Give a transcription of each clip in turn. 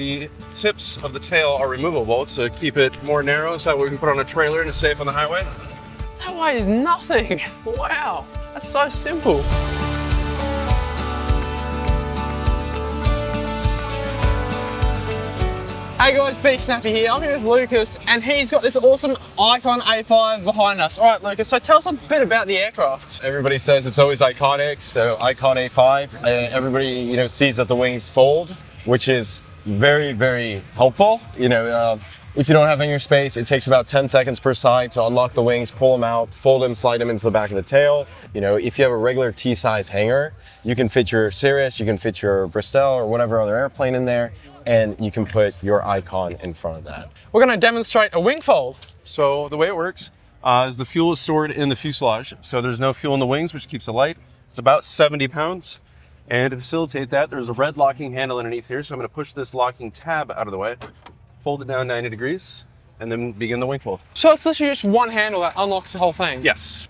The tips of the tail are removable to keep it more narrow, so that we can put on a trailer and it's safe on the highway. That weighs nothing. Wow, that's so simple. Hey guys, Be Snappy here. I'm here with Lucas and he's got this awesome Icon A5 behind us. All right, Lucas, so tell us a bit about the aircraft. Everybody says it's always iconic, so Icon A5, and everybody sees that the wings fold, which is very, very helpful. If you don't have any of your space, it takes about 10 seconds per side to unlock the wings, pull them out, fold them, slide them into the back of the tail. If you have a regular T-size hangar, you can fit your Cirrus, you can fit your Bristol or whatever other airplane in there, and you can put your Icon in front of that. We're going to demonstrate a wing fold. So the way it works is the fuel is stored in the fuselage. So there's no fuel in the wings, which keeps it light. It's about 70 pounds. And to facilitate that, there's a red locking handle underneath here. So I'm going to push this locking tab out of the way, fold it down 90 degrees, and then begin the wing fold. So it's literally just one handle that unlocks the whole thing? Yes.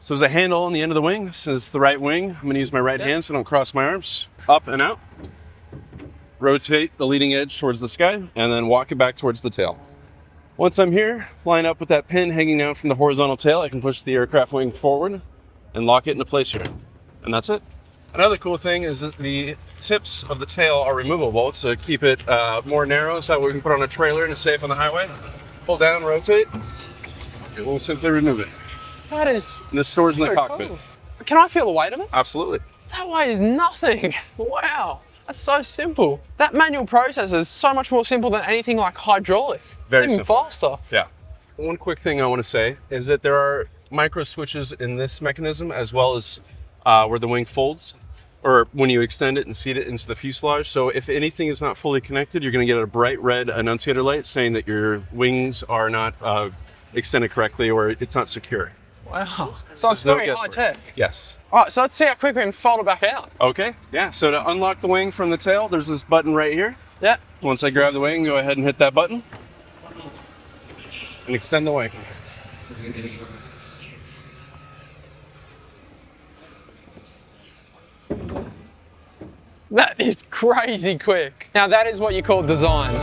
So there's a handle on the end of the wing. This is the right wing. I'm going to use my right hand so I don't cross my arms. Up and out. Rotate the leading edge towards the sky, and then walk it back towards the tail. Once I'm here, line up with that pin hanging down from the horizontal tail, I can push the aircraft wing forward and lock it into place here. And that's it. Another cool thing is that the tips of the tail are removable to keep it more narrow, so that we can put on a trailer and it's safe on the highway. Pull down, rotate, and we'll simply remove it. That is And this stores in the so cockpit. cool. Can I feel the weight of it? Absolutely. That weighs nothing. Wow, that's so simple. That manual process is so much more simple than anything like hydraulic. Very it's even simple. faster. Yeah. One quick thing I want to say is that there are micro switches in this mechanism, as well as where the wing folds, or when you extend it and seat it into the fuselage. So if anything is not fully connected, you're going to get a bright red annunciator light saying that your wings are not extended correctly or it's not secure. Wow, so it's No very high guesswork. tech. Yes. All right, so let's see how quick we can fold it back out. Okay, yeah, so to unlock the wing from the tail, there's this button right here. Yeah. Once I grab the wing, go ahead and hit that button and extend the wing. That is crazy quick. Now that is what you call design.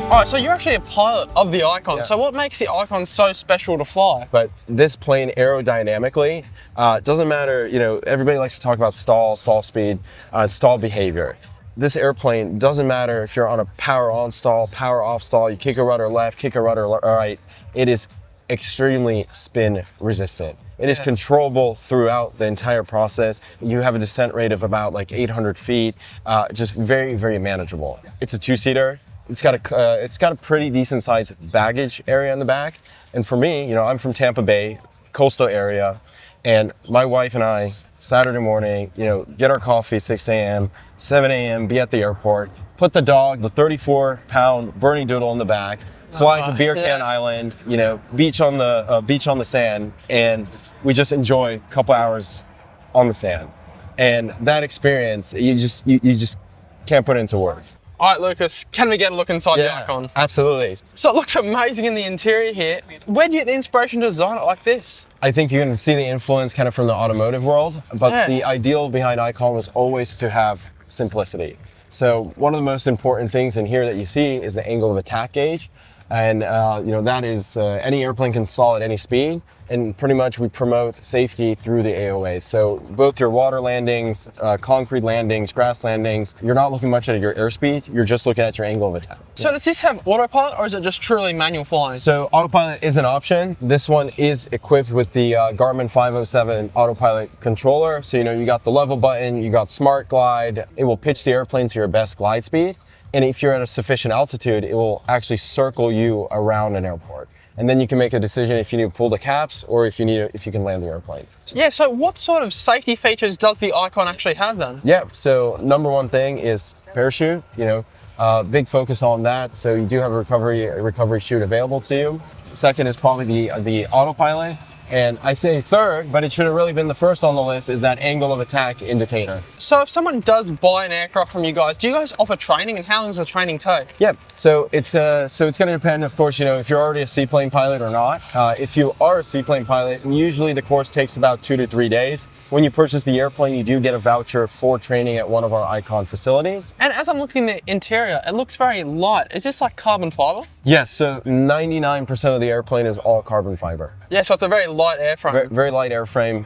All right, so you're actually a pilot of the Icon. Yeah. So what makes the Icon so special to fly? But this plane aerodynamically, doesn't matter, everybody likes to talk about stall speed, stall behavior. This airplane doesn't matter if you're on a power on stall, power off stall, you kick a rudder left, kick a rudder right, it is extremely spin resistant. It is controllable throughout the entire process. You have a descent rate of about like 800 feet, just very, very manageable. It's a two-seater. It's got a pretty decent sized baggage area in the back. And for me, I'm from Tampa Bay, coastal area, and my wife and I, Saturday morning, get our coffee 6 a.m., 7 a.m., be at the airport, put the dog, the 34-pound Bernie Doodle in the back, fly to Beer Can Island, beach on the sand, and we just enjoy a couple hours on the sand. And that experience, you just can't put into words. All right, Lucas, can we get a look inside the Icon? Absolutely. So it looks amazing in the interior here. Where do you get the inspiration to design it like this? I think you can see the influence kind of from the automotive world, but the ideal behind Icon was always to have simplicity. So one of the most important things in here that you see is the angle of attack gauge. And that is, any airplane can stall at any speed, and pretty much we promote safety through the AOA. So both your water landings, concrete landings, grass landings, you're not looking much at your airspeed, you're just looking at your angle of attack. So does this have autopilot, or is it just truly manual flying? So autopilot is an option. This one is equipped with the Garmin 507 autopilot controller. So you got the level button, you got smart glide, it will pitch the airplane to your best glide speed. And if you're at a sufficient altitude, it will actually circle you around an airport. And then you can make a decision if you need to pull the caps or if you can land the airplane. Yeah, so what sort of safety features does the Icon actually have then? Yeah, so number one thing is parachute, big focus on that. So you do have a recovery chute available to you. Second is probably the autopilot. And I say third, but it should have really been the first on the list, is that angle of attack indicator. So if someone does buy an aircraft from you guys, do you guys offer training, and how long does the training take? Yep. So it's going to depend, of course, if you're already a seaplane pilot or not. If you are a seaplane pilot, usually the course takes about 2 to 3 days. When you purchase the airplane, you do get a voucher for training at one of our Icon facilities. And as I'm looking at the interior, it looks very light. Is this like carbon fiber? Yes. So 99% of the airplane is all carbon fiber. Yeah, so it's a very light airframe. Very light airframe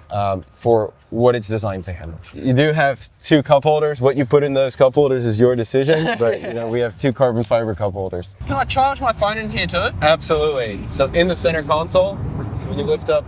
for what it's designed to handle. You do have 2 cup holders. What you put in those cup holders is your decision, but we have 2 carbon fiber cup holders. Can I charge my phone in here too? Absolutely. So in the center console, when you lift up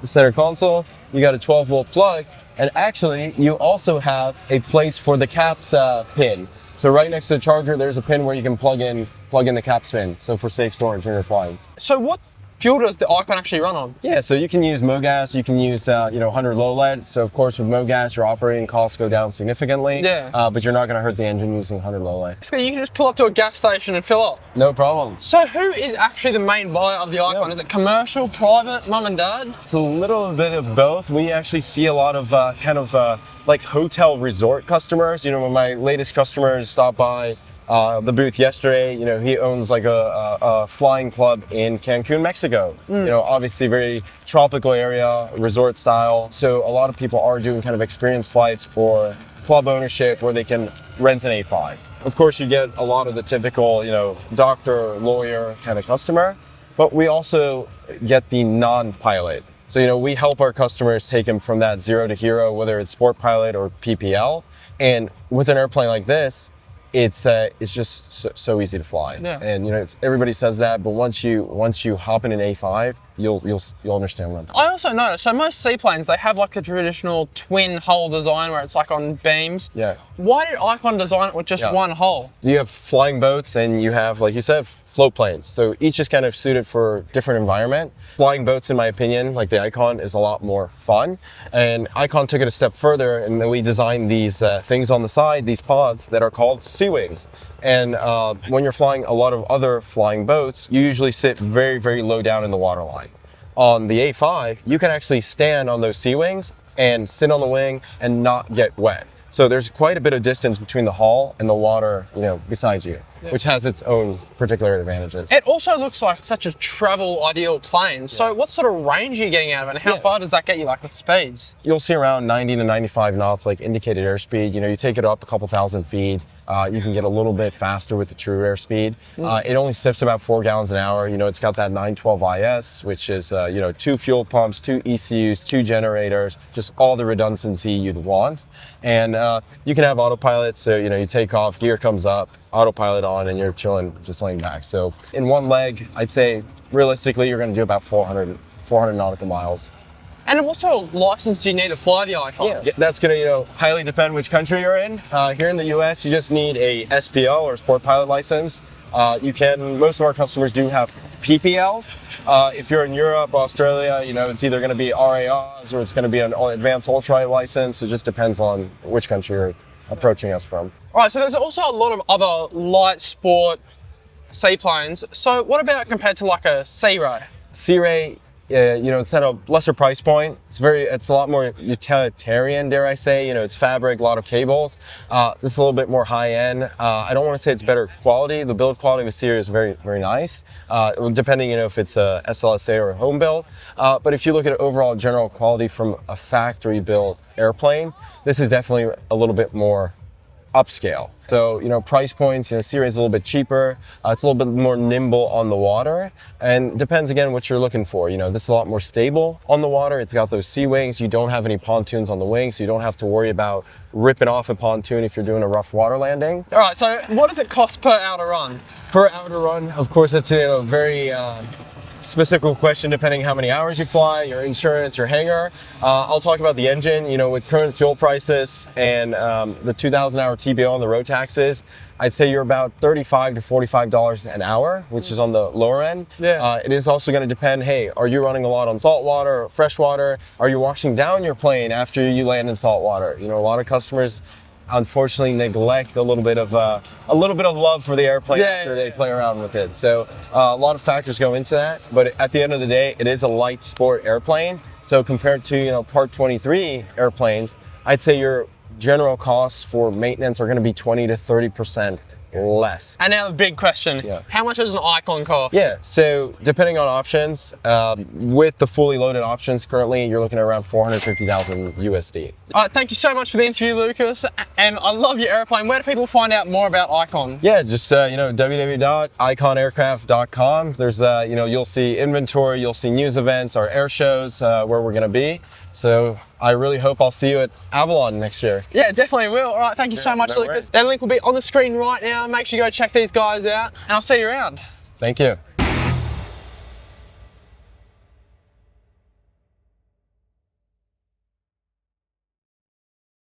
the center console, you got a 12-volt plug, and actually you also have a place for the caps pin. So right next to the charger, there's a pin where you can plug in the caps pin. So for safe storage when you're flying. So what fuel does the Icon actually run on? Yeah, so you can use MoGas, you can use 100 low lead. So of course with MoGas, your operating costs go down significantly. Yeah. But you're not going to hurt the engine using 100 low lead. So you can just pull up to a gas station and fill up. No problem. So who is actually the main buyer of the Icon? Is it commercial, private, mum and dad? It's a little bit of both. We actually see a lot of like hotel resort customers. When my latest customers stopped by the booth yesterday, he owns like a flying club in Cancun, Mexico. Obviously very tropical area, resort style. So a lot of people are doing kind of experience flights or club ownership where they can rent an A5. Of course, you get a lot of the typical, doctor, lawyer kind of customer, but we also get the non-pilot. So, we help our customers take them from that 0 to hero, whether it's sport pilot or PPL. And with an airplane like this, it's just so easy to fly. Yeah. And everybody says that, but once you hop in an A5, you'll understand what I'm talking about. I also noticed, so most seaplanes, they have like the traditional twin hull design where it's like on beams. Yeah. Why did Icon design it with just one hull? You have flying boats and you have, like you said, float planes. So each is kind of suited for different environment. Flying boats, in my opinion, like the Icon, is a lot more fun. And Icon took it a step further, and then we designed these things on the side, these pods that are called sea wings. And when you're flying a lot of other flying boats, you usually sit very, very low down in the water line. On the A5, you can actually stand on those sea wings and sit on the wing and not get wet. So there's quite a bit of distance between the hull and the water, beside you, which has its own particular advantages. It also looks like such a travel ideal plane. So what sort of range are you getting out of it, and how far does that get you, like with speeds? You'll see around 90 to 95 knots, like indicated airspeed. You take it up a couple thousand feet. You can get a little bit faster with the true airspeed. It only sips about 4 gallons an hour. It's got that 912 IS, which is 2 fuel pumps, 2 ECUs, 2 generators, just all the redundancy you'd want. And you can have autopilot, so you take off, gear comes up, autopilot on, and you're chilling, just laying back. So in one leg, I'd say realistically you're going to do about 400 nautical miles. And what sort of license do you need to fly the Icon? Yeah, that's going to highly depend which country you're in. Here in the US, you just need a SPL or sport pilot license. Most of our customers do have PPLs. If you're in Europe, Australia, it's either going to be RAAs or it's going to be an advanced ultralight license. It just depends on which country you're approaching us from. All right, so there's also a lot of other light sport seaplanes. So what about compared to like a Sea Ray? Sea Ray, it's at a lesser price point. It's a lot more utilitarian, dare I say. It's fabric, a lot of cables. This is a little bit more high end. I don't want to say it's better quality. The build quality of a Sea Ray is very, very nice, depending, if it's a SLSA or a home build. But if you look at overall general quality from a factory built airplane, this is definitely a little bit more upscale. So, price points, Sea Ray is a little bit cheaper. It's a little bit more nimble on the water, and depends again what you're looking for. This is a lot more stable on the water. It's got those sea wings. You don't have any pontoons on the wings, so you don't have to worry about ripping off a pontoon if you're doing a rough water landing. All right, so what does it cost per hour to run? Per hour to run, of course, it's a very specific question depending how many hours you fly, your insurance, your hangar. I'll talk about the engine. With current fuel prices and the 2,000-hour TBO on the Rotaxes, I'd say you're about $35 to $45 an hour, which is on the lower end. Yeah. It is also going to depend, hey, are you running a lot on salt water or fresh water? Are you washing down your plane after you land in salt water? A lot of customers unfortunately neglect a little bit of love for the airplane Yeah, after yeah, they yeah. play around with it. So a lot of factors go into that, but at the end of the day, it is a light sport airplane. So compared to Part 23 airplanes, I'd say your general costs for maintenance are going to be 20 to 30% less. And now the big question, Yeah. how much does an Icon cost? Yeah, so depending on options, with the fully loaded options currently, you're looking at around 450,000 USD. All right, thank you so much for the interview, Lucas. And I love your airplane. Where do people find out more about Icon? Yeah, just www.iconaircraft.com. There's you'll see inventory, you'll see news events, our air shows, where we're going to be. So I really hope I'll see you at Avalon next year. Yeah, definitely will. All right, thank you so much, no Lucas. worries. That link will be on the screen right now. Make sure you go check these guys out, and I'll see you around. Thank you.